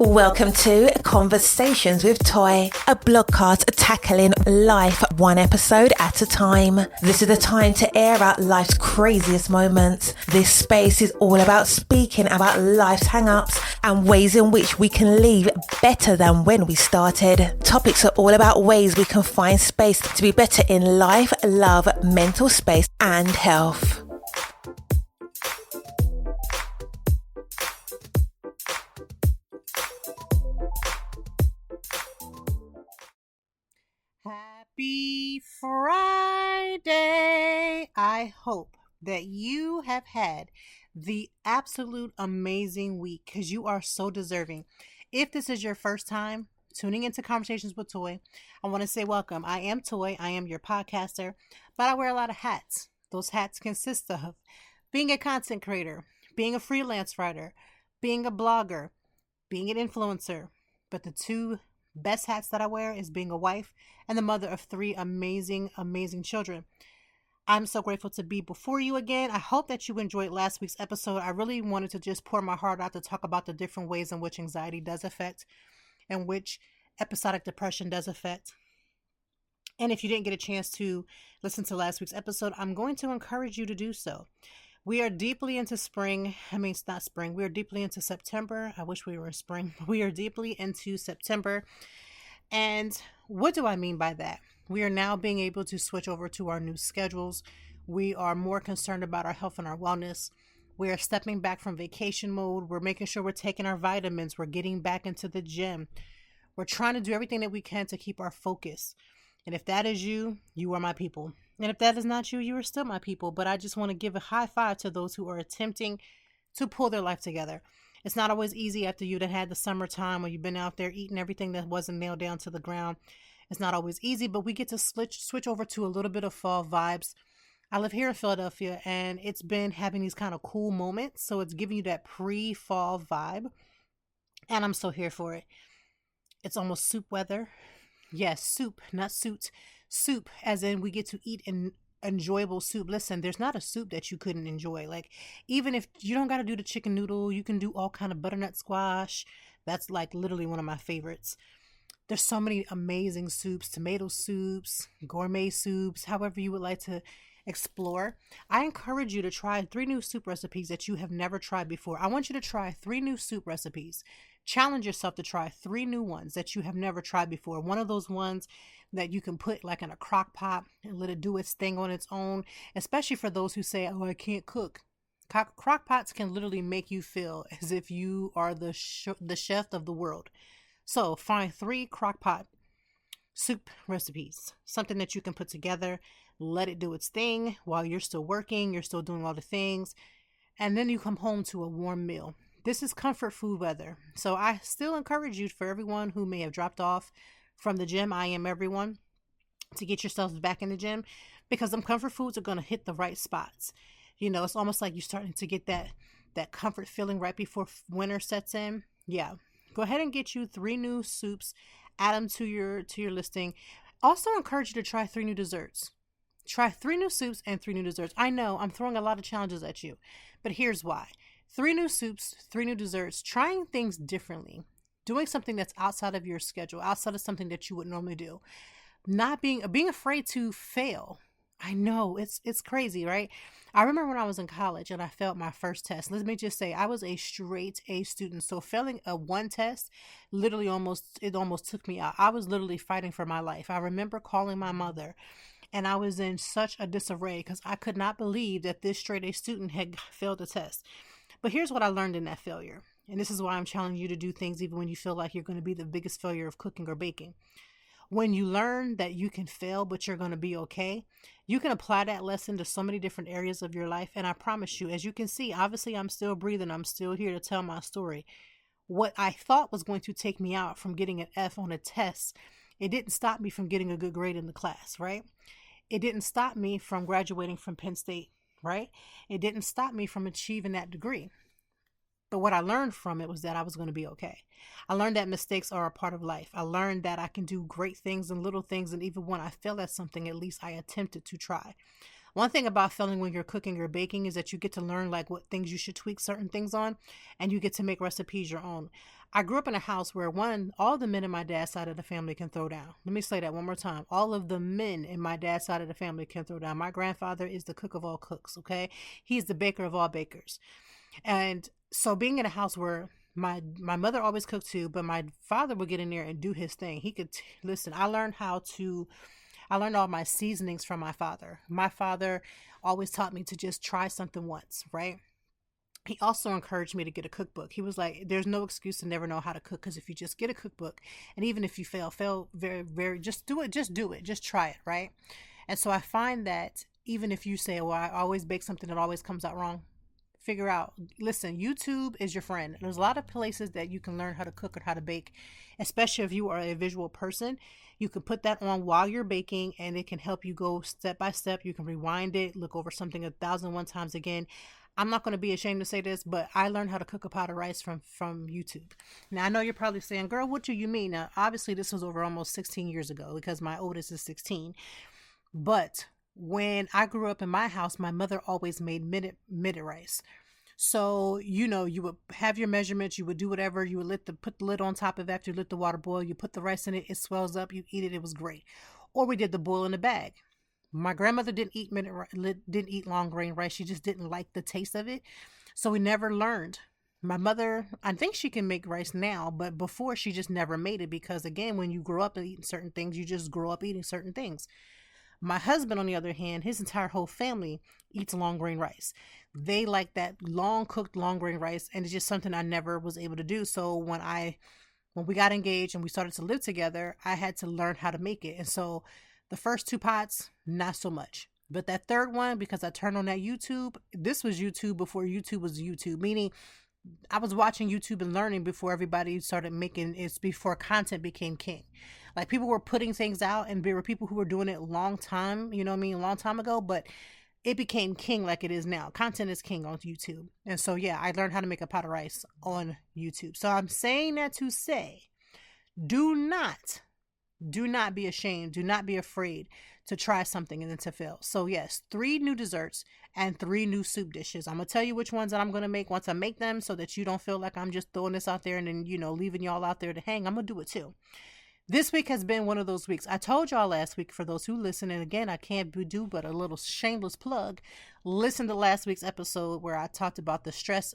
Welcome to Conversations with Toy, a blogcast tackling life one episode at a time. This is the time to air out life's craziest moments. This space is all about speaking about life's hang-ups and ways in which we can leave better than when we started. Topics are all about ways we can find space to be better in life, love, mental space, and health. Happy Friday! I hope that you have had the absolute amazing week because you are so deserving. If this is your first time tuning into Conversations with Toy, I want to say welcome. I am Toy. I am your podcaster, but I wear a lot of hats. Those hats consist of being a content creator, being a freelance writer, being a blogger, being an influencer. But the two best hats that I wear is being a wife and the mother of three amazing children. I'm so grateful to be before you again. I hope that you enjoyed last week's episode. I really wanted to just pour my heart out to talk about the different ways in which anxiety does affect and which episodic depression does affect. And if you didn't get a chance to listen to last week's episode, I'm going to encourage you to do so. We are deeply into spring. It's not spring. We are deeply into September. I wish we were in spring. We are deeply into September. And what do I mean by that? We are now being able to switch over to our new schedules. We are more concerned about our health and our wellness. We are stepping back from vacation mode. We're making sure we're taking our vitamins. We're getting back into the gym. We're trying to do everything that we can to keep our focus. And if that is you, you are my people. And if that is not you, you are still my people. But I just want to give a high five to those who are attempting to pull their life together. It's not always easy after you that had the summertime or you've been out there eating everything that wasn't nailed down to the ground. It's not always easy, but we get to switch over to a little bit of fall vibes. I live here in Philadelphia and it's been having these kind of cool moments. So it's giving you that pre-fall vibe. And I'm so here for it. It's almost soup weather. Yes, soup, not suit. Soup, as in we get to eat an enjoyable soup. Listen, there's not a soup that you couldn't enjoy. Like, even if you don't got to do the chicken noodle, you can do all kind of butternut squash. That's like literally one of my favorites. There's so many amazing soups, tomato soups, gourmet soups, however you would like to explore. I encourage you to try 3 new soup recipes that you have never tried before. I want you to try 3 new soup recipes. Challenge yourself to try 3 new ones that you have never tried before. One of those ones that you can put like in a crock pot and let it do its thing on its own, especially for those who say, oh, I can't cook. Crock pots can literally make you feel as if you are the chef of the world. So find 3 crock pot soup recipes, something that you can put together, let it do its thing while you're still working, you're still doing all the things, and then you come home to a warm meal. This is comfort food weather. So I still encourage you, for everyone who may have dropped off from the gym, I am everyone, to get yourselves back in the gym, because them comfort foods are going to hit the right spots. You know, it's almost like you're starting to get that comfort feeling right before winter sets in. Yeah. Go ahead and get you 3 new soups, add them to your listing. Also encourage you to try 3 new desserts. Try 3 new soups and 3 new desserts. I know I'm throwing a lot of challenges at you, but here's why. 3 new soups, 3 new desserts, trying things differently, doing something that's outside of your schedule, outside of something that you would normally do, not being afraid to fail. I know it's crazy, right? I remember when I was in college and I failed my first test. Let me just say, I was a straight A student. So failing a 1 test literally almost took me out. I was literally fighting for my life. I remember calling my mother and I was in such a disarray because I could not believe that this straight A student had failed a test. But here's what I learned in that failure. And this is why I'm challenging you to do things even when you feel like you're going to be the biggest failure of cooking or baking. When you learn that you can fail, but you're going to be okay, you can apply that lesson to so many different areas of your life. And I promise you, as you can see, obviously I'm still breathing. I'm still here to tell my story. What I thought was going to take me out from getting an F on a test, it didn't stop me from getting a good grade in the class, right? It didn't stop me from graduating from Penn State, right? It didn't stop me from achieving that degree. But what I learned from it was that I was going to be okay. I learned that mistakes are a part of life. I learned that I can do great things and little things. And even when I fail at something, at least I attempted to try. One thing about failing when you're cooking or baking is that you get to learn like what things you should tweak certain things on, and you get to make recipes your own. I grew up in a house where all the men in my dad's side of the family can throw down. Let me say that one more time. All of the men in my dad's side of the family can throw down. My grandfather is the cook of all cooks, okay? He's the baker of all bakers. And so being in a house where my mother always cooked too, but my father would get in there and do his thing. He could listen. I learned all my seasonings from my father. My father always taught me to just try something once, right? He also encouraged me to get a cookbook. He was like, there's no excuse to never know how to cook, because if you just get a cookbook, and even if you fail very, very, just do it, just try it, right? And so I find that even if you say, well, I always bake something that always comes out wrong, figure out, listen, YouTube is your friend. There's a lot of places that you can learn how to cook or how to bake, especially if you are a visual person. You can put that on while you're baking, and it can help you go step by step. You can rewind it, look over something 1,001 times again. I'm not going to be ashamed to say this, but I learned how to cook a pot of rice from YouTube. Now, I know you're probably saying, girl, what do you mean? Now, obviously, this was over almost 16 years ago, because my oldest is 16. But when I grew up in my house, my mother always made minute rice. So, you would have your measurements, you would do whatever, you would put the lid on top of it after you let the water boil, you put the rice in it, it swells up, you eat it, it was great. Or we did the boil in a bag. My grandmother didn't eat long grain rice. She just didn't like the taste of it. So we never learned. My mother, I think she can make rice now, but before she just never made it, because again, when you grow up eating certain things, you just grow up eating certain things. My husband, on the other hand, his entire whole family eats long grain rice. They like that long cooked long grain rice, and it's just something I never was able to do. So when we got engaged and we started to live together, I had to learn how to make it. And so the first 2 pots, not so much. But that third one, because I turned on that YouTube, this was YouTube before YouTube was YouTube, meaning I was watching YouTube and learning before everybody started making it, before content became king. Like, people were putting things out, and there were people who were doing it a long time ago, but it became king like it is now. Content is king on YouTube. And so, yeah, I learned how to make a pot of rice on YouTube. So I'm saying that to say, do not be ashamed. Do not be afraid to try something and then to fail. So yes, 3 new desserts and 3 new soup dishes. I'm going to tell you which ones that I'm going to make once I make them, so that you don't feel like I'm just throwing this out there and then, leaving y'all out there to hang. I'm going to do it too. This week has been one of those weeks. I told y'all last week, for those who listen, and again, I can't do but a little shameless plug. Listen to last week's episode where I talked about the stress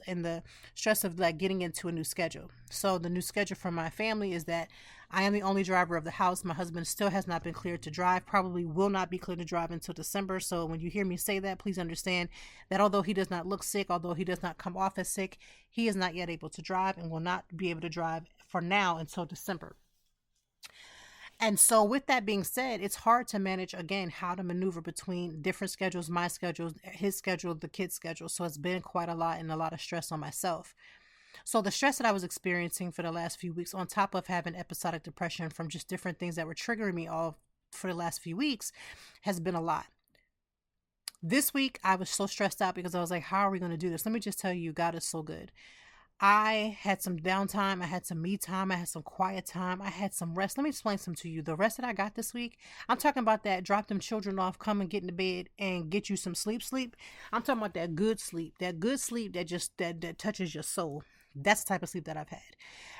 of like getting into a new schedule. So the new schedule for my family is that I am the only driver of the house. My husband still has not been cleared to drive, probably will not be cleared to drive until December. So when you hear me say that, please understand that although he does not look sick, although he does not come off as sick, he is not yet able to drive and will not be able to drive for now until December. And so with that being said, it's hard to manage, again, how to maneuver between different schedules, my schedule, his schedule, the kid's schedule. So it's been quite a lot, and a lot of stress on myself. So the stress that I was experiencing for the last few weeks, on top of having episodic depression from just different things that were triggering me all for the last few weeks, has been a lot. This week, I was so stressed out because I was like, how are we going to do this? Let me just tell you, God is so good. I had some downtime. I had some me time. I had some quiet time. I had some rest. Let me explain some to you. The rest that I got this week, I'm talking about that drop them children off, come and get into bed and get you some sleep. I'm talking about that good sleep that just, that touches your soul. That's the type of sleep that I've had.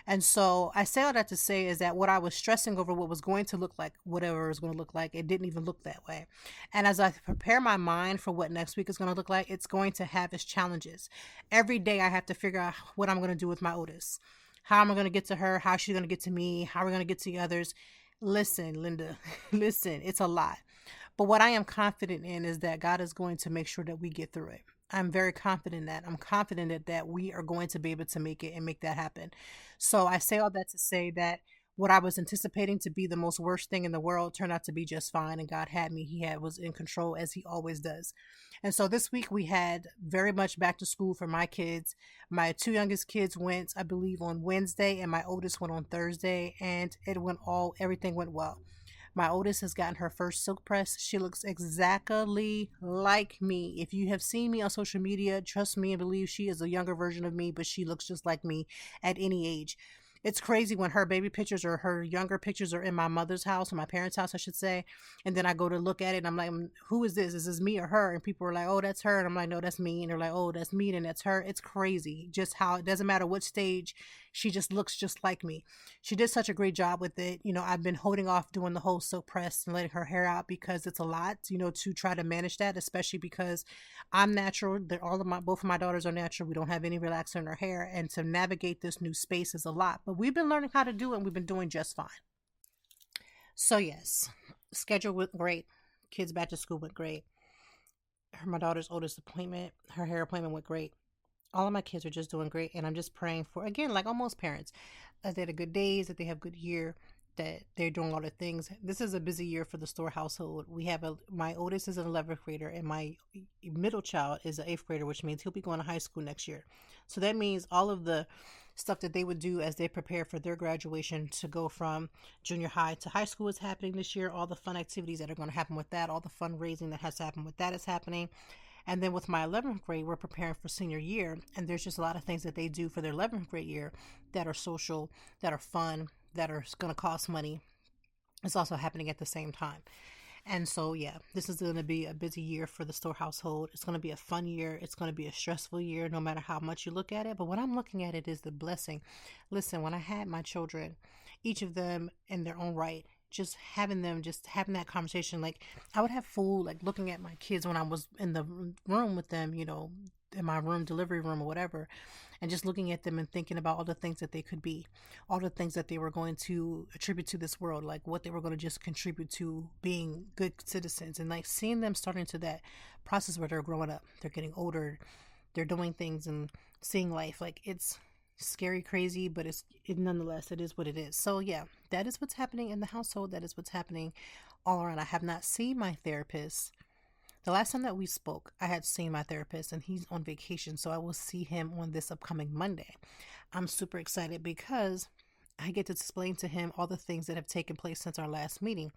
And so I say all that to say is that what I was stressing over, what was going to look like, whatever it was going to look like, it didn't even look that way. And as I prepare my mind for what next week is going to look like, it's going to have its challenges. Every day I have to figure out what I'm going to do with my oldest. How am I going to get to her? How's she going to get to me? How are we going to get to the others? Listen, Linda, listen, it's a lot. But what I am confident in is that God is going to make sure that we get through it. I'm very confident in that. I'm confident that we are going to be able to make it and make that happen. So I say all that to say that what I was anticipating to be the most worst thing in the world turned out to be just fine. And God had me. Was in control, as he always does. And so this week we had very much back to school for my kids. My 2 youngest kids went, I believe, on Wednesday, and my oldest went on Thursday, and everything went well. My oldest has gotten her first silk press. She looks exactly like me. If you have seen me on social media, trust me and believe she is a younger version of me, but she looks just like me at any age. It's crazy when her baby pictures or her younger pictures are in my mother's house, or my parents' house, I should say. And then I go to look at it and I'm like, who is this? Is this me or her? And people are like, oh, that's her. And I'm like, no, that's me. And they're like, oh, that's me. And that's her. It's crazy just how it doesn't matter what stage, she just looks just like me. She did such a great job with it. You know, I've been holding off doing the whole silk press and letting her hair out because it's a lot, you know, to try to manage that, especially because I'm natural. Both of my daughters are natural. We don't have any relaxer in our hair. And to navigate this new space is a lot. But we've been learning how to do it, and we've been doing just fine. So yes, schedule went great. Kids back to school went great. My daughter's oldest appointment, her hair appointment went great. All of my kids are just doing great, and I'm just praying for, again, like almost parents, that they had good days, that they have good year, that they're doing all the things. This is a busy year for the Store household. We have my oldest is an 11th grader, and my middle child is an 8th grader, which means he'll be going to high school next year. So that means all of the stuff that they would do as they prepare for their graduation to go from junior high to high school is happening this year. All the fun activities that are going to happen with that, all the fundraising that has to happen with that is happening. And then with my 11th grade, we're preparing for senior year. And there's just a lot of things that they do for their 11th grade year that are social, that are fun, that are going to cost money. It's also happening at the same time. And so, yeah, this is going to be a busy year for the Store household. It's going to be a fun year. It's going to be a stressful year, no matter how much you look at it. But what I'm looking at it is the blessing. Listen, when I had my children, each of them in their own right, just having that conversation, like I would have food, like looking at my kids when I was in the room with them, you know, in my room, delivery room or whatever, and just looking at them and thinking about all the things that they could be, all the things that they were going to attribute to this world, like what they were going to just contribute to being good citizens, and like seeing them starting to that process where they're growing up, they're getting older, they're doing things and seeing life. Like it's scary, crazy, but nonetheless, it is what it is. So yeah, that is what's happening in the household. That is what's happening all around. I have not seen my therapist. The last time that we spoke, I had seen my therapist, and he's on vacation, so I will see him on this upcoming Monday. I'm super excited because I get to explain to him all the things that have taken place since our last meeting.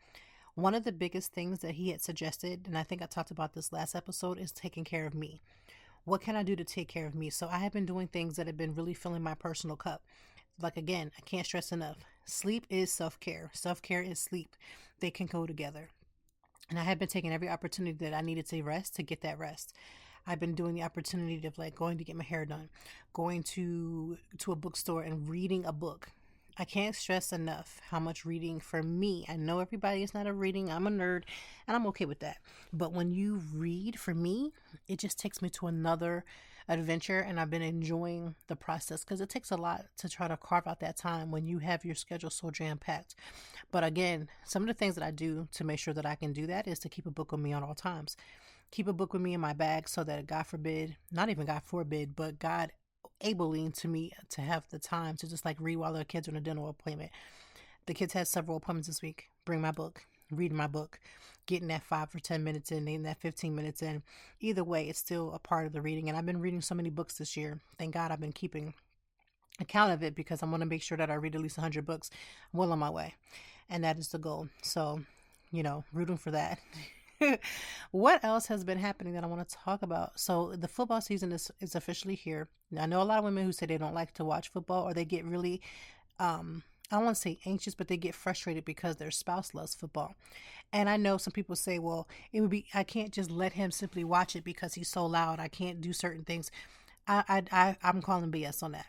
One of the biggest things that he had suggested, and I think I talked about this last episode, is taking care of me. What can I do to take care of me? So I have been doing things that have been really filling my personal cup. Like, again, I can't stress enough. Sleep is self-care. Self-care is sleep. They can go together. And I have been taking every opportunity that I needed to rest to get that rest. I've been doing the opportunity of like going to get my hair done, going to a bookstore and reading a book. I can't stress enough how much reading for me. I know everybody is not a reading. I'm a nerd and I'm okay with that. But when you read, for me, it just takes me to another adventure, and I've been enjoying the process because it takes a lot to try to carve out that time when you have your schedule so jam-packed. But again, some of the things that I do to make sure that I can do that is to keep a book with me at all times. Keep a book with me in my bag so that God forbid, not even God forbid, but God enabling to me to have the time to just like read while the kids are on a dental appointment. The kids had several appointments this week. Bring my book, read my book, getting that 5 or 10 minutes in, getting that 15 minutes in. Either way, it's still a part of the reading. And I've been reading so many books this year. Thank God I've been keeping account of it because I want to make sure that I read at least 100 books. I'm well on my way. And that is the goal. So, you know, rooting for that. What else has been happening that I want to talk about? So the football season is officially here. Now, I know a lot of women who say they don't like to watch football, or they get really, I don't want to say anxious, but they get frustrated because their spouse loves football. And I know some people say, well, I can't just let him simply watch it because he's so loud. I can't do certain things. I'm calling BS on that.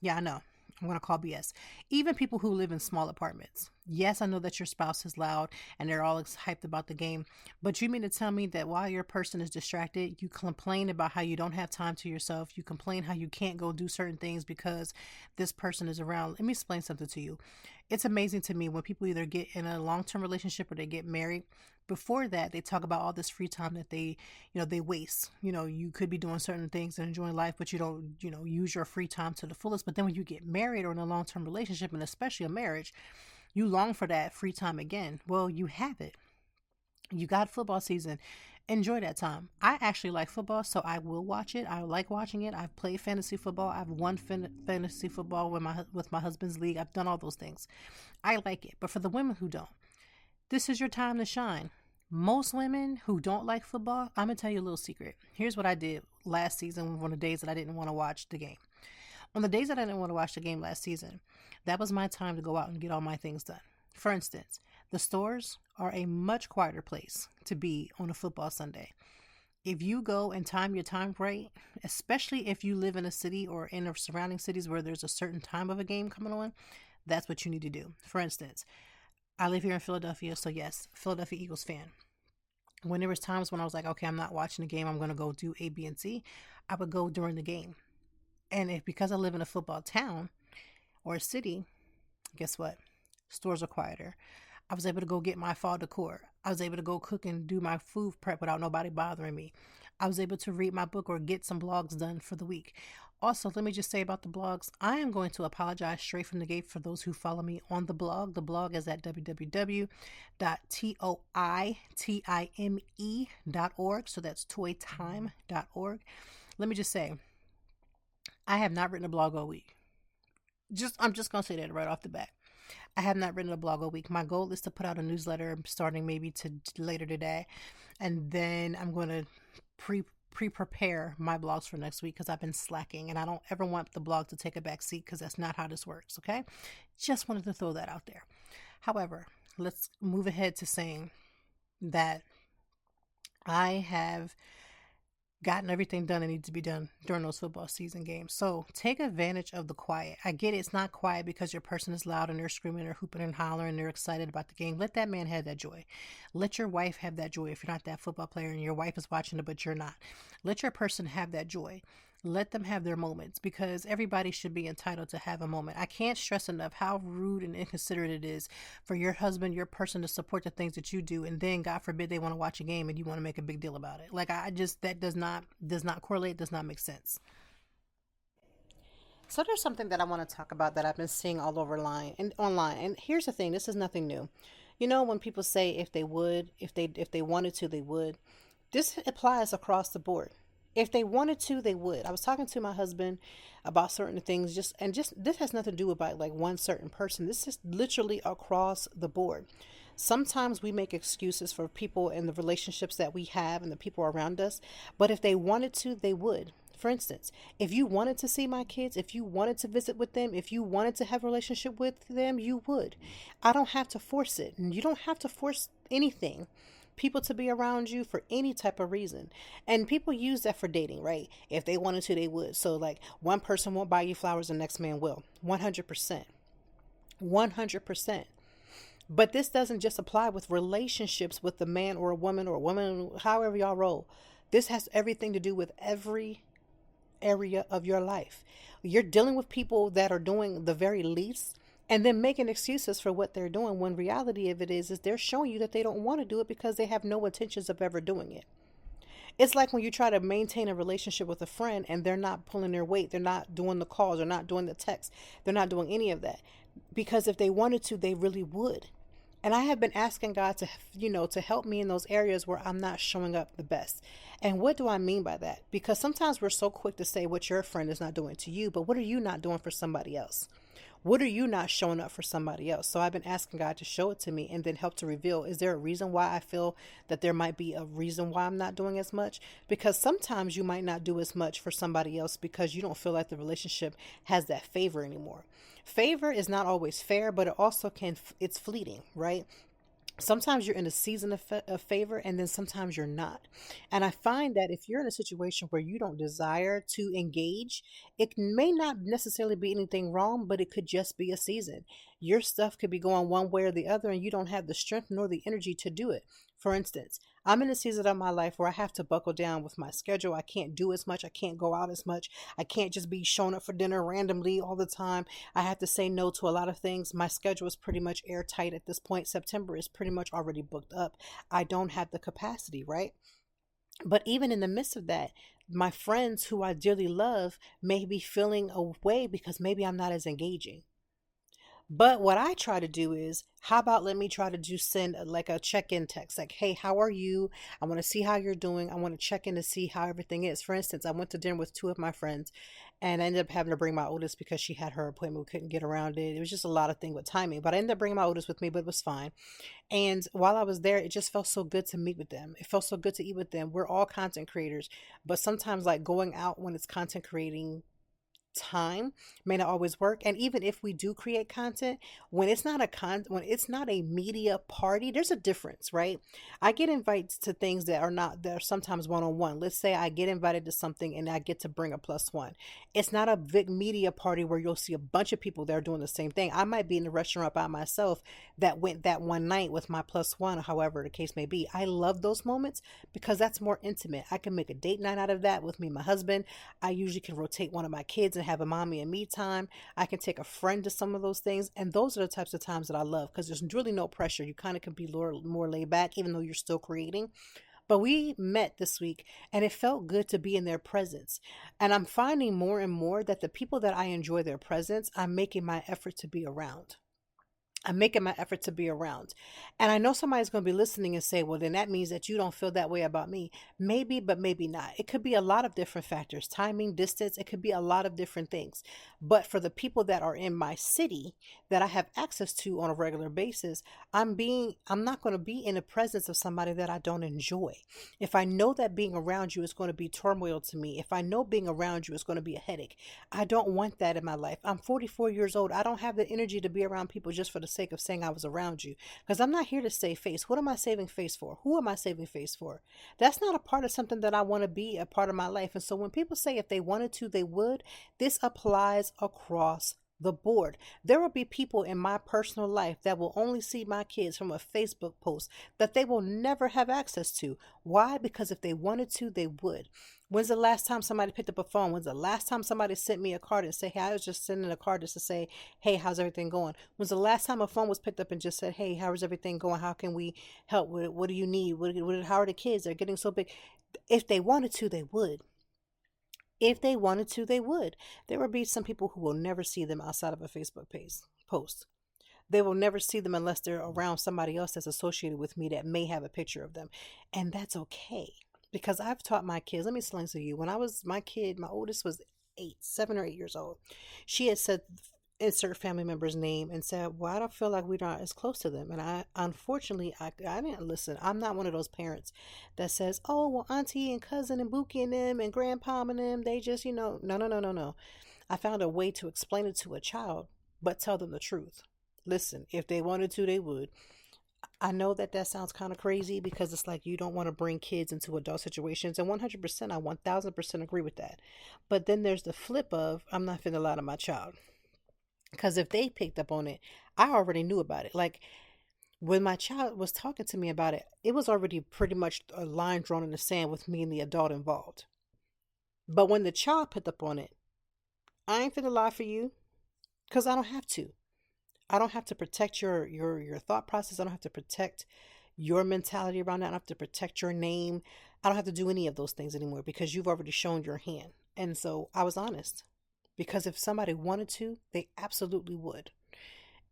Yeah, I know. I'm going to call BS. Even people who live in small apartments. Yes, I know that your spouse is loud and they're all hyped about the game, but you mean to tell me that while your person is distracted, you complain about how you don't have time to yourself. You complain how you can't go do certain things because this person is around. Let me explain something to you. It's amazing to me when people either get in a long-term relationship or they get married. Before that, they talk about all this free time that they waste. You could be doing certain things and enjoying life, but you don't, use your free time to the fullest. But then when you get married or in a long-term relationship, and especially a marriage, you long for that free time again. Well, you have it. You got football season. Enjoy that time. I actually like football, so I will watch it. I like watching it. I've played fantasy football. I've won fantasy football with my husband's league. I've done all those things. I like it. But for the women who don't, this is your time to shine. Most women who don't like football, I'm going to tell you a little secret. Here's what I did last season, one of the days that I didn't want to watch the game. On the days that I didn't want to watch the game last season, that was my time to go out and get all my things done. For instance, the stores are a much quieter place to be on a football Sunday. If you go and time your time right, especially if you live in a city or in the surrounding cities where there's a certain time of a game coming on, that's what you need to do. For instance, I live here in Philadelphia, so yes, Philadelphia Eagles fan. When there was times when I was like, okay, I'm not watching the game, I'm going to go do A, B, and C, I would go during the game. And if because I live in a football town or a city, guess what? Stores are quieter. I was able to go get my fall decor. I was able to go cook and do my food prep without nobody bothering me. I was able to read my book or get some blogs done for the week. Also, let me just say about the blogs, I am going to apologize straight from the gate for those who follow me on the blog. The blog is at www.toitime.org. So that's toytime.org. Let me just say, I have not written a blog all week. I'm just going to say that right off the bat. I have not written a blog all week. My goal is to put out a newsletter starting maybe to later today. And then I'm going to prepare my blogs for next week because I've been slacking and I don't ever want the blog to take a back seat because that's not how this works. Okay. Just wanted to throw that out there. However, let's move ahead to saying that I have gotten everything done that needs to be done during those football season games. So take advantage of the quiet. I get it. It's not quiet because your person is loud and they're screaming or hooping and hollering and they're excited about the game. Let that man have that joy. Let your wife have that joy. If you're not that football player and your wife is watching it, but you're not, let your person have that joy. Let them have their moments because everybody should be entitled to have a moment. I can't stress enough how rude and inconsiderate it is for your husband, your person to support the things that you do. And then God forbid they want to watch a game and you want to make a big deal about it. Like that does not correlate, does not make sense. So there's something that I want to talk about that I've been seeing all over online. And here's the thing, this is nothing new. You know, when people say if they wanted to, they would. This applies across the board. If they wanted to, they would. I was talking to my husband about certain things, just this has nothing to do about like one certain person. This is literally across the board. Sometimes we make excuses for people and the relationships that we have and the people around us, but if they wanted to, they would. For instance, if you wanted to see my kids, if you wanted to visit with them, if you wanted to have a relationship with them, you would. I don't have to force it. And you don't have to force anything. People to be around you for any type of reason. And people use that for dating, right? If they wanted to, they would. So like one person won't buy you flowers, the next man will. 100%. 100%. But this doesn't just apply with relationships with a man or a woman, however y'all roll. This has everything to do with every area of your life. You're dealing with people that are doing the very least and then making excuses for what they're doing when reality of it is they're showing you that they don't want to do it because they have no intentions of ever doing it. It's like when you try to maintain a relationship with a friend and they're not pulling their weight, they're not doing the calls, they're not doing the texts, they're not doing any of that. Because if they wanted to, they really would. And I have been asking God to help me in those areas where I'm not showing up the best. And what do I mean by that? Because sometimes we're so quick to say what your friend is not doing to you, but what are you not doing for somebody else? What are you not showing up for somebody else? So I've been asking God to show it to me and then help to reveal, is there a reason why I feel that there might be a reason why I'm not doing as much? Because sometimes you might not do as much for somebody else because you don't feel like the relationship has that favor anymore. Favor is not always fair, but it also it's fleeting, right? Sometimes you're in a season of favor and then sometimes you're not. And I find that if you're in a situation where you don't desire to engage, it may not necessarily be anything wrong, but it could just be a season. Your stuff could be going one way or the other and you don't have the strength nor the energy to do it. For instance, I'm in a season of my life where I have to buckle down with my schedule. I can't do as much. I can't go out as much. I can't just be showing up for dinner randomly all the time. I have to say no to a lot of things. My schedule is pretty much airtight at this point. September is pretty much already booked up. I don't have the capacity, right? But even in the midst of that, my friends who I dearly love may be feeling away because maybe I'm not as engaging. But what I try to do is, how about let me try to just send like a check-in text, like, hey, how are you? I want to see how you're doing. I want to check in to see how everything is. For instance, I went to dinner with two of my friends and I ended up having to bring my oldest because she had her appointment. We couldn't get around it. It was just a lot of things with timing, but I ended up bringing my oldest with me, but it was fine. And while I was there, it just felt so good to meet with them. It felt so good to eat with them. We're all content creators, but sometimes like going out when it's content creating time, may not always work. And even if we do create content, when it's not when it's not a media party, there's a difference, right? I get invites to things that are not, that are sometimes one-on-one. Let's say I get invited to something and I get to bring a plus one. It's not a big media party where you'll see a bunch of people that are doing the same thing. I might be in the restaurant by myself that went that one night with my plus one, however the case may be. I love those moments because that's more intimate. I can make a date night out of that with me and my husband. I usually can rotate one of my kids and have a mommy and me time. I can take a friend to some of those things. And those are the types of times that I love because there's really no pressure. You kind of can be more laid back, even though you're still creating. But we met this week and it felt good to be in their presence. And I'm finding more and more that the people that I enjoy their presence, I'm making my effort to be around. I'm making my effort to be around. And I know somebody's going to be listening and say, well, then that means that you don't feel that way about me. Maybe, but maybe not. It could be a lot of different factors, timing, distance. It could be a lot of different things. But for the people that are in my city that I have access to on a regular basis, I'm not going to be in the presence of somebody that I don't enjoy. If I know that being around you is going to be turmoil to me, if I know being around you is going to be a headache, I don't want that in my life. I'm 44 years old. I don't have the energy to be around people just for the sake of saying I was around you, because I'm not here to save face. What am I saving face for? Who am I saving face for? That's not a part of something that I want to be a part of my life. And so when people say if they wanted to, they would, this applies across the board. There will be people in my personal life that will only see my kids from a Facebook post that they will never have access to. Why? Because if they wanted to, they would. When's the last time somebody picked up a phone? When's the last time somebody sent me a card and say, hey, I was just sending a card just to say, hey, how's everything going? When's the last time a phone was picked up and just said, hey, how's everything going? How can we help? What do you need? How are the kids? They're getting so big. If they wanted to, they would. If they wanted to, they would. There will be some people who will never see them outside of a Facebook post. They will never see them unless they're around somebody else that's associated with me that may have a picture of them. And that's okay. Because I've taught my kids, let me explain to you. When I was my oldest was 7 or 8 years old. She had said, insert family member's name and said, well, I don't feel like we're not as close to them. And unfortunately, I didn't listen. I'm not one of those parents that says, oh, well, auntie and cousin and Bookie and them and grandpa and them, they just, no. I found a way to explain it to a child, but tell them the truth. Listen, if they wanted to, they would. I know that sounds kind of crazy because it's like you don't want to bring kids into adult situations. And 100%, I 1000% agree with that. But then there's the flip of, I'm not finna lie to my child. Because if they picked up on it, I already knew about it. Like when my child was talking to me about it, it was already pretty much a line drawn in the sand with me and the adult involved. But when the child picked up on it, I ain't finna lie for you because I don't have to. I don't have to protect your thought process. I don't have to protect your mentality around that. I don't have to protect your name. I don't have to do any of those things anymore because you've already shown your hand. And so I was honest. Because if somebody wanted to, they absolutely would.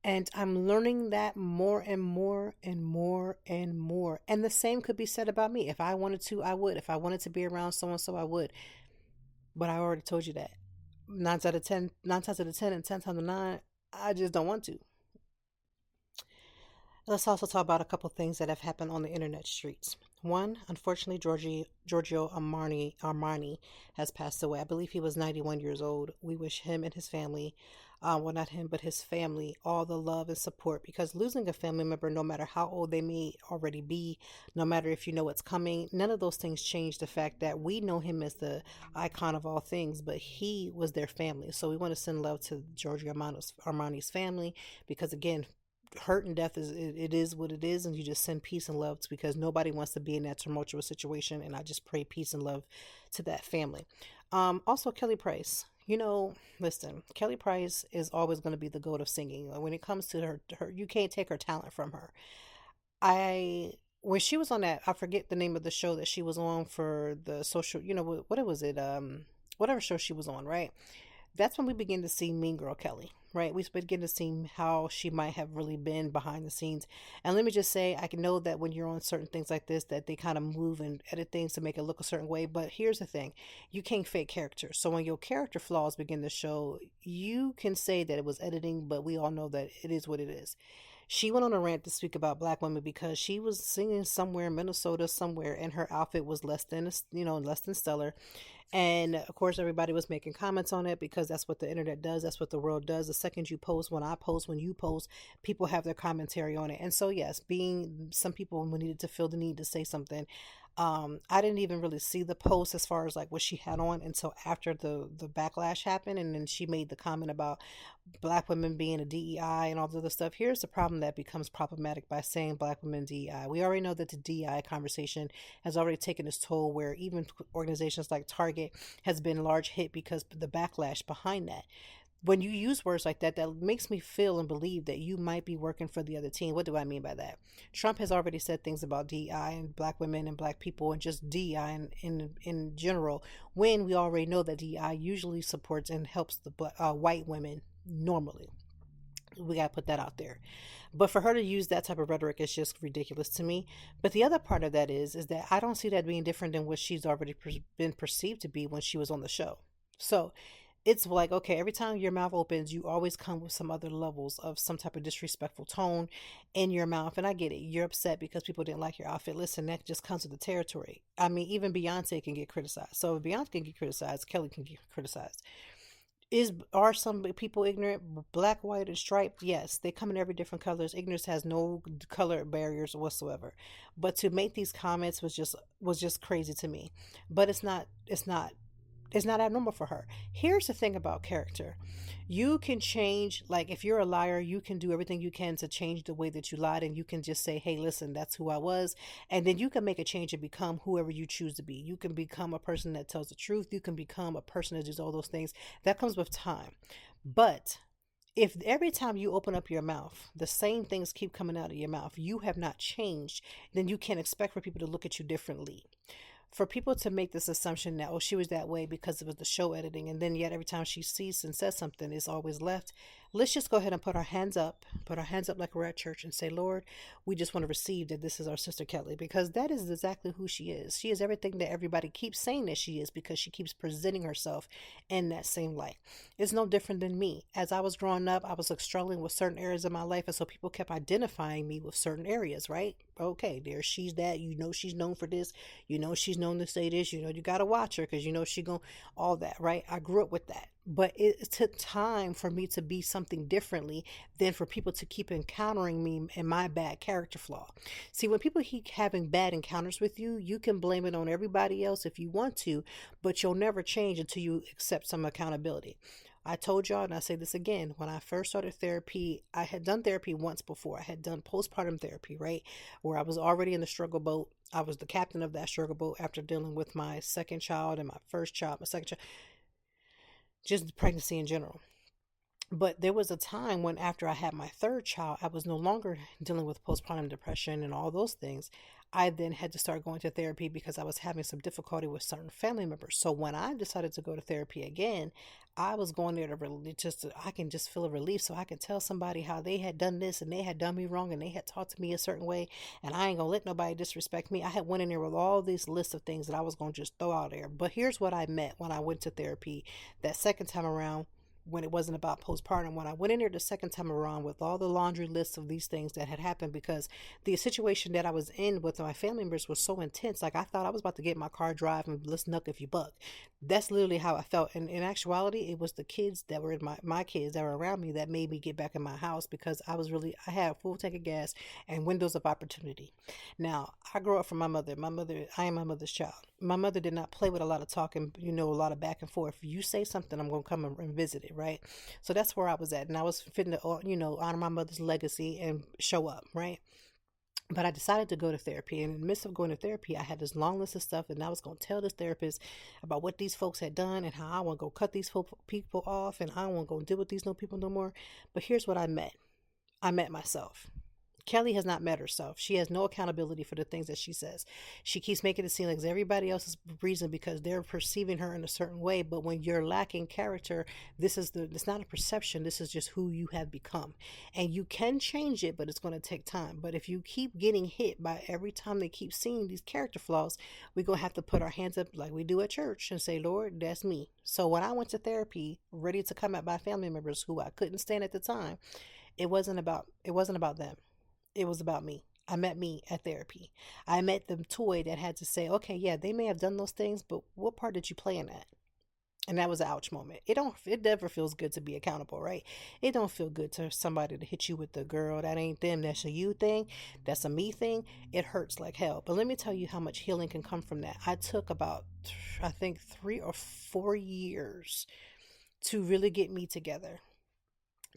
And I'm learning that more and more and more and more. And the same could be said about me. If I wanted to, I would. If I wanted to be around so-and-so, I would. But I already told you that. 9 times out of 10 and 10 times out of 9, I just don't want to. Let's also talk about a couple things that have happened on the internet streets. One, unfortunately, Giorgio Armani has passed away. I believe he was 91 years old. We wish him and his family, well, not him, but his family, all the love and support, because losing a family member, no matter how old they may already be, no matter if you know what's coming, none of those things change the fact that we know him as the icon of all things, but he was their family. So we want to send love to Giorgio Armani's family, because again, hurt and death is what it is, and you just send peace and love because nobody wants to be in that tumultuous situation, and I just pray peace and love to that family. Also Kelly Price, listen, Kelly Price is always going to be the goat of singing. When it comes to her, you can't take her talent from her. When she was on that, I forget the name of the show that she was on for the social, what was it, whatever show she was on, right? That's when we begin to see Mean Girl Kelly, right? We begin to see how she might have really been behind the scenes. And let me just say, I can know that when you're on certain things like this, that they kind of move and edit things to make it look a certain way. But here's the thing, you can't fake characters. So when your character flaws begin to show, you can say that it was editing, but we all know that it is what it is. She went on a rant this week about black women because she was singing somewhere in Minnesota somewhere, and her outfit was less than stellar. And of course, everybody was making comments on it because that's what the internet does. That's what the world does. The second you post, when I post, when you post, people have their commentary on it. And so, yes, being some people needed to feel the need to say something. I didn't even really see the post as far as like what she had on until after the backlash happened, and then she made the comment about black women being a DEI and all the other stuff. Here's the problem that becomes problematic by saying black women DEI. We already know that the DEI conversation has already taken its toll, where even organizations like Target has been large hit because the backlash behind that. When you use words like that, that makes me feel and believe that you might be working for the other team. What do I mean by that? Trump has already said things about DEI and black women and black people and just DEI in general, when we already know that DEI usually supports and helps the white women normally. We got to put that out there. But for her to use that type of rhetoric is just ridiculous to me. But the other part of that is that I don't see that being different than what she's already been perceived to be when she was on the show. So it's like, okay, every time your mouth opens, you always come with some other levels of some type of disrespectful tone in your mouth. And I get it. You're upset because people didn't like your outfit. Listen, that just comes with the territory. I mean, even Beyonce can get criticized. So if Beyonce can get criticized, Kelly can get criticized. Are some people ignorant? Black, white, and striped? Yes, they come in every different colors. Ignorance has no color barriers whatsoever. But to make these comments was just crazy to me. But it's not abnormal for her. Here's the thing about character. You can change, like if you're a liar, you can do everything you can to change the way that you lied, and you can just say, hey, listen, that's who I was. And then you can make a change and become whoever you choose to be. You can become a person that tells the truth. You can become a person that does all those things. That comes with time. But if every time you open up your mouth, the same things keep coming out of your mouth, you have not changed, then you can't expect for people to look at you differently. For people to make this assumption that, oh, she was that way because it was the show editing, and then yet every time she sees and says something, it's always left. Let's just go ahead and put our hands up like we're at church and say, Lord, we just want to receive that this is our sister Kelly, because that is exactly who she is. She is everything that everybody keeps saying that she is, because she keeps presenting herself in that same light. It's no different than me. As I was growing up, I was like struggling with certain areas of my life, and so people kept identifying me with certain areas, right? Okay, there she's that, she's known for this, she's known to say this, you gotta watch her because she gonna all that, right? I grew up with that. But it took time for me to be something differently than for people to keep encountering me and my bad character flaw. See, when people keep having bad encounters with you, you can blame it on everybody else if you want to, but you'll never change until you accept some accountability. I told y'all, and I say this again, when I first started therapy, I had done therapy once before. I had done postpartum therapy, right? Where I was already in the struggle boat. I was the captain of that struggle boat after dealing with my second child and my first child, my second child, just pregnancy in general. But there was a time when after I had my third child, I was no longer dealing with postpartum depression and all those things. I then had to start going to therapy because I was having some difficulty with certain family members. So when I decided to go to therapy again, I was going there I can just feel a relief, so I can tell somebody how they had done this and they had done me wrong and they had talked to me a certain way, and I ain't gonna let nobody disrespect me. I had went in there with all these lists of things that I was gonna just throw out there. But here's what I met when I went to therapy that second time around, when it wasn't about postpartum. When I went in there the second time around with all the laundry lists of these things that had happened, because the situation that I was in with my family members was so intense. Like I thought I was about to get in my car, drive, and let's knuck if you buck. That's literally how I felt. And in actuality, it was the kids that were in my kids that were around me that made me get back in my house, because I had a full tank of gas and windows of opportunity. Now, I grew up from my mother. I am my mother's child. My mother did not play with a lot of talking, a lot of back and forth. If you say something, I'm going to come and visit it, right? So that's where I was at. And I was fitting to, honor my mother's legacy and show up, right? But I decided to go to therapy. And in the midst of going to therapy, I had this long list of stuff. And I was going to tell this therapist about what these folks had done and how I want to go cut these people off. And I don't want to go deal with these no people no more. But here's what I met. I met myself. Kelly has not met herself. She has no accountability for the things that she says. She keeps making it seem like it's everybody else's reason because they're perceiving her in a certain way. But when you're lacking character, it's not a perception. This is just who you have become. And you can change it, but it's going to take time. But if you keep getting hit by every time they keep seeing these character flaws, we're going to have to put our hands up like we do at church and say, Lord, that's me. So when I went to therapy, ready to come at my family members who I couldn't stand at the time, it wasn't about them. It was about me. I met me at therapy. I met the toy that had to say, okay, yeah, they may have done those things, but what part did you play in that? And that was an ouch moment. It never feels good to be accountable, right? It don't feel good to somebody to hit you with the girl, that ain't them, that's a you thing, that's a me thing. It hurts like hell. But let me tell you how much healing can come from that. I took about, I think, 3 or 4 years to really get me together,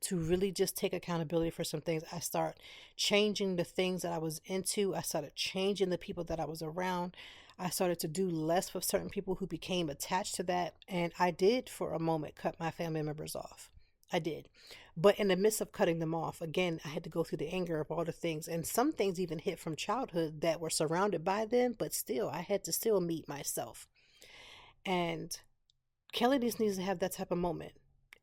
to really just take accountability for some things. I start changing the things that I was into. I started changing the people that I was around. I started to do less with certain people who became attached to that. And I did, for a moment, cut my family members off. I did. But in the midst of cutting them off, again, I had to go through the anger of all the things. And some things even hit from childhood that were surrounded by them. But still, I had to still meet myself. And Kelly needs to have that type of moment.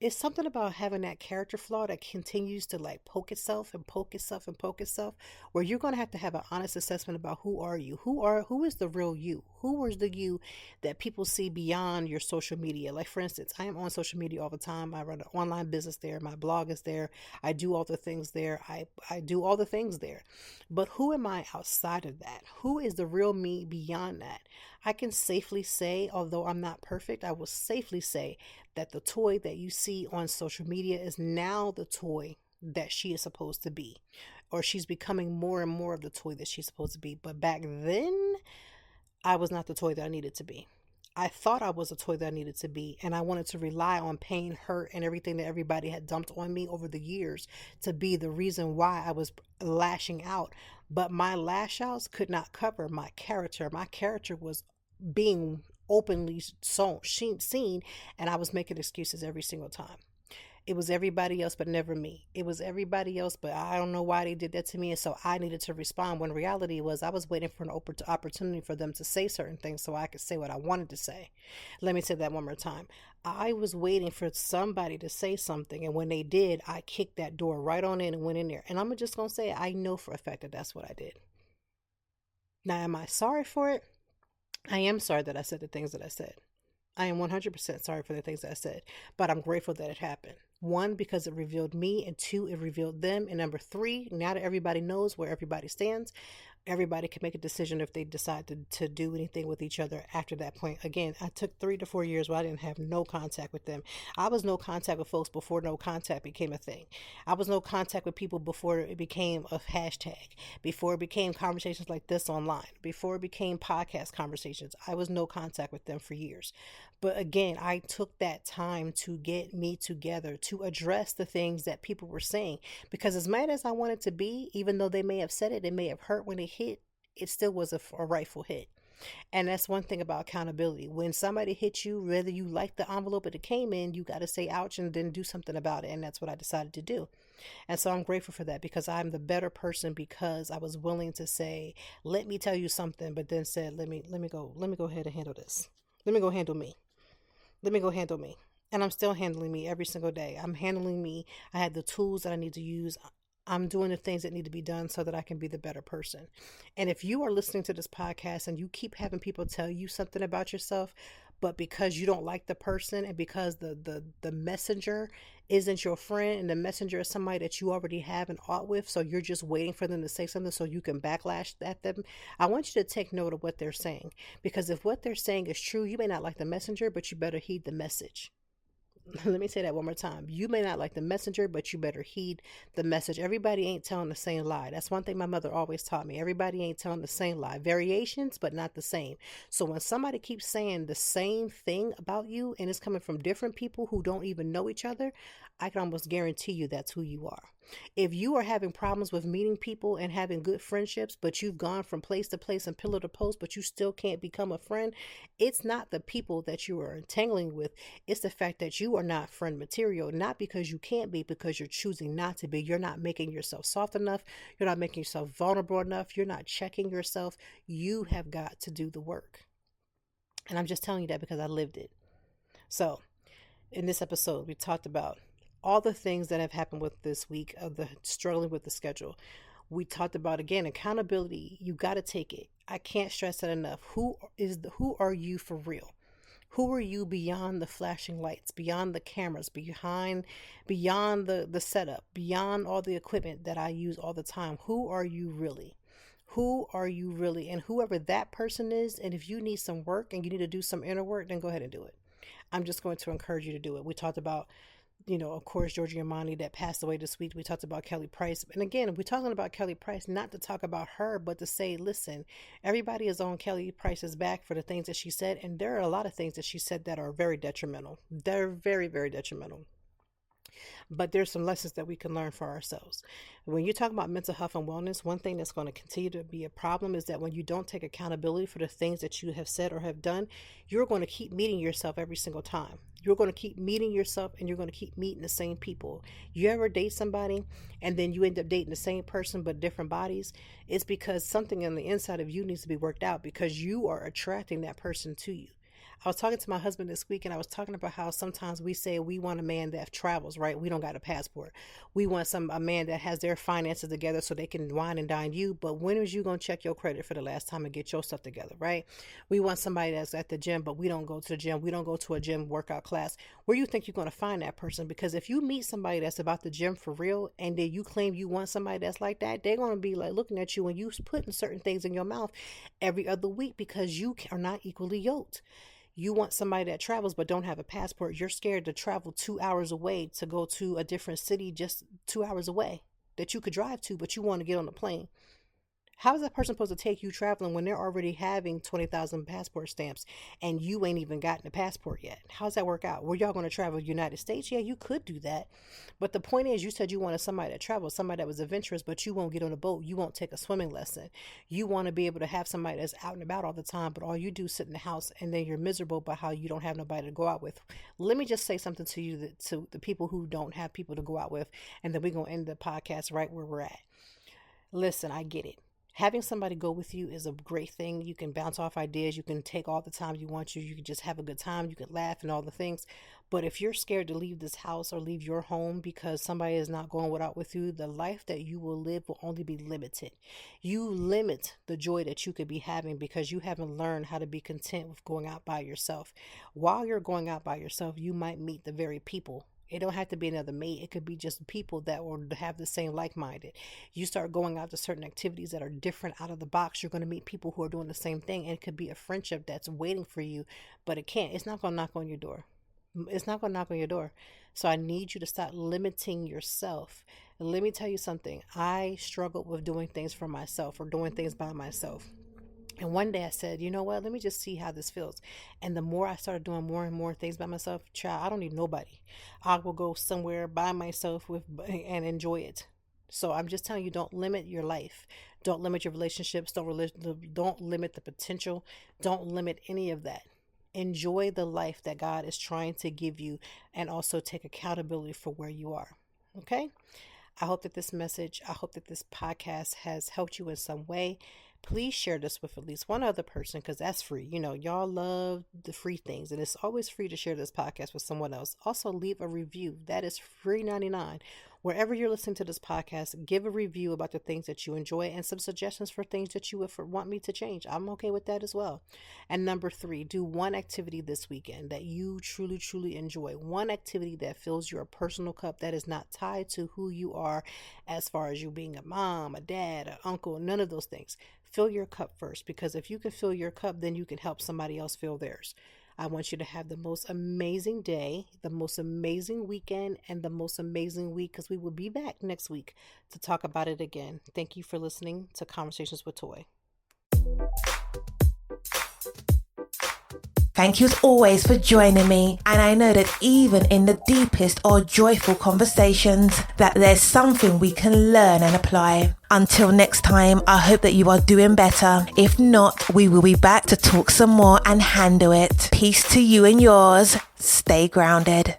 It's something about having that character flaw that continues to like poke itself and poke itself and poke itself, where you're going to have an honest assessment about who are you, who is the real you, who is the you that people see beyond your social media. Like, for instance, I am on social media all the time. I run an online business there. My blog is there. I do all the things there. I do all the things there. But who am I outside of that? Who is the real me beyond that? I can safely say, although I'm not perfect, I will safely say that the toy that you see on social media is now the toy that she is supposed to be, or she's becoming more and more of the toy that she's supposed to be. But back then, I was not the toy that I needed to be. I thought I was a toy that I needed to be, and I wanted to rely on pain, hurt, and everything that everybody had dumped on me over the years to be the reason why I was lashing out. But my lash outs could not cover my character. My character was being openly seen, and I was making excuses every single time. It was everybody else, but never me. It was everybody else, but I don't know why they did that to me. And so I needed to respond, when reality was I was waiting for an opportunity for them to say certain things so I could say what I wanted to say. Let me say that one more time. I was waiting for somebody to say something. And when they did, I kicked that door right on in and went in there. And I'm just going to say, I know for a fact that that's what I did. Now, am I sorry for it? I am sorry that I said the things that I said. I am 100% sorry for the things that I said, but I'm grateful that it happened. 1, because it revealed me, and 2, it revealed them. And number 3, now that everybody knows where everybody stands, everybody can make a decision if they decide to do anything with each other after that point. Again, I took 3 to 4 years where I didn't have no contact with them. I was no contact with folks before no contact became a thing. I was no contact with people before it became a hashtag, before it became conversations like this online, before it became podcast conversations. I was no contact with them for years. But again, I took that time to get me together, to address the things that people were saying. Because as mad as I wanted to be, even though they may have said it may have hurt when it hit, it still was a rightful hit. And that's one thing about accountability. When somebody hits you, whether you like the envelope that it came in, you got to say ouch and then do something about it. And that's what I decided to do. And so I'm grateful for that, because I'm the better person because I was willing to say, let me tell you something, but then said, let me go ahead and handle this. Let me go handle me. Let me go handle me. And I'm still handling me every single day. I'm handling me. I had the tools that I need to use. I'm doing the things that need to be done so that I can be the better person. And if you are listening to this podcast and you keep having people tell you something about yourself, but because you don't like the person and because the messenger isn't your friend and the messenger is somebody that you already have an ought with, so you're just waiting for them to say something so you can backlash at them, I want you to take note of what they're saying. Because if what they're saying is true, you may not like the messenger, but you better heed the message. Let me say that one more time. You may not like the messenger, but you better heed the message. Everybody ain't telling the same lie. That's one thing my mother always taught me. Everybody ain't telling the same lie. Variations, but not the same. So when somebody keeps saying the same thing about you and it's coming from different people who don't even know each other, I can almost guarantee you that's who you are. If you are having problems with meeting people and having good friendships, but you've gone from place to place and pillar to post, but you still can't become a friend, it's not the people that you are entangling with. It's the fact that you are not friend material, not because you can't be, because you're choosing not to be. You're not making yourself soft enough. You're not making yourself vulnerable enough. You're not checking yourself. You have got to do the work. And I'm just telling you that because I lived it. So in this episode, we talked about all the things that have happened with this week of the struggling with the schedule. We talked about, again, accountability. You got to take it. I can't stress that enough. Who are you for real? Who are you beyond the flashing lights, beyond the cameras, beyond the setup, beyond all the equipment that I use all the time? Who are you really? Who are you really? And whoever that person is, and if you need some work and you need to do some inner work, then go ahead and do it. I'm just going to encourage you to do it. We talked about, of course, Giorgio Armani that passed away this week. We talked about Kelly Price. And again, we're talking about Kelly Price, not to talk about her, but to say, listen, everybody is on Kelly Price's back for the things that she said. And there are a lot of things that she said that are very detrimental. They're very, very detrimental. But there's some lessons that we can learn for ourselves. When you talk about mental health and wellness, one thing that's going to continue to be a problem is that when you don't take accountability for the things that you have said or have done, you're going to keep meeting yourself every single time. You're going to keep meeting yourself, and you're going to keep meeting the same people. You ever date somebody and then you end up dating the same person but different bodies? It's because something on the inside of you needs to be worked out, because you are attracting that person to you. I was talking to my husband this week, and I was talking about how sometimes we say we want a man that travels, right? We don't got a passport. We want a man that has their finances together so they can wine and dine you. But when is you going to check your credit for the last time and get your stuff together, right? We want somebody that's at the gym, but we don't go to the gym. We don't go to a gym workout class. Where you think you're going to find that person? Because if you meet somebody that's about the gym for real, and then you claim you want somebody that's like that, they're going to be like looking at you when you putting certain things in your mouth every other week, because you are not equally yoked. You want somebody that travels but don't have a passport. You're scared to travel 2 hours away to go to a different city just 2 hours away that you could drive to, but you want to get on a plane. How is that person supposed to take you traveling when they're already having 20,000 passport stamps and you ain't even gotten a passport yet? How does that work out? Were y'all going to travel to the United States? Yeah, you could do that. But the point is, you said you wanted somebody that travels, somebody that was adventurous, but you won't get on a boat. You won't take a swimming lesson. You want to be able to have somebody that's out and about all the time, but all you do is sit in the house, and then you're miserable about how you don't have nobody to go out with. Let me just say something to you, to the people who don't have people to go out with, and then we're going to end the podcast right where we're at. Listen, I get it. Having somebody go with you is a great thing. You can bounce off ideas. You can take all the time you want to. You can just have a good time. You can laugh and all the things. But if you're scared to leave this house or leave your home because somebody is not going out with you, the life that you will live will only be limited. You limit the joy that you could be having because you haven't learned how to be content with going out by yourself. While you're going out by yourself, you might meet the very people. It don't have to be another mate. It could be just people that will have the same like-minded. You start going out to certain activities that are different out of the box. You're going to meet people who are doing the same thing. And it could be a friendship that's waiting for you, but it can't. It's not going to knock on your door. It's not going to knock on your door. So I need you to stop limiting yourself. And let me tell you something. I struggled with doing things for myself or doing things by myself. And one day I said, you know what, let me just see how this feels. And the more I started doing more and more things by myself, child, I don't need nobody. I will go somewhere by myself and enjoy it. So I'm just telling you, don't limit your life. Don't limit your relationships. Don't limit the potential. Don't limit any of that. Enjoy the life that God is trying to give you, and also take accountability for where you are. Okay? I hope that this podcast has helped you in some way. Please share this with at least one other person, because that's free. Y'all love the free things, and it's always free to share this podcast with someone else. Also, leave a review. That is free 99. Wherever you're listening to this podcast, give a review about the things that you enjoy and some suggestions for things that you would want me to change. I'm okay with that as well. And number 3, do one activity this weekend that you truly, truly enjoy. One activity that fills your personal cup that is not tied to who you are as far as you being a mom, a dad, an uncle, none of those things. Fill your cup first, because if you can fill your cup, then you can help somebody else fill theirs. I want you to have the most amazing day, the most amazing weekend, and the most amazing week, because we will be back next week to talk about it again. Thank you for listening to Conversations with Toy. Thank you as always for joining me. And I know that even in the deepest or joyful conversations, that there's something we can learn and apply. Until next time, I hope that you are doing better. If not, we will be back to talk some more and handle it. Peace to you and yours. Stay grounded.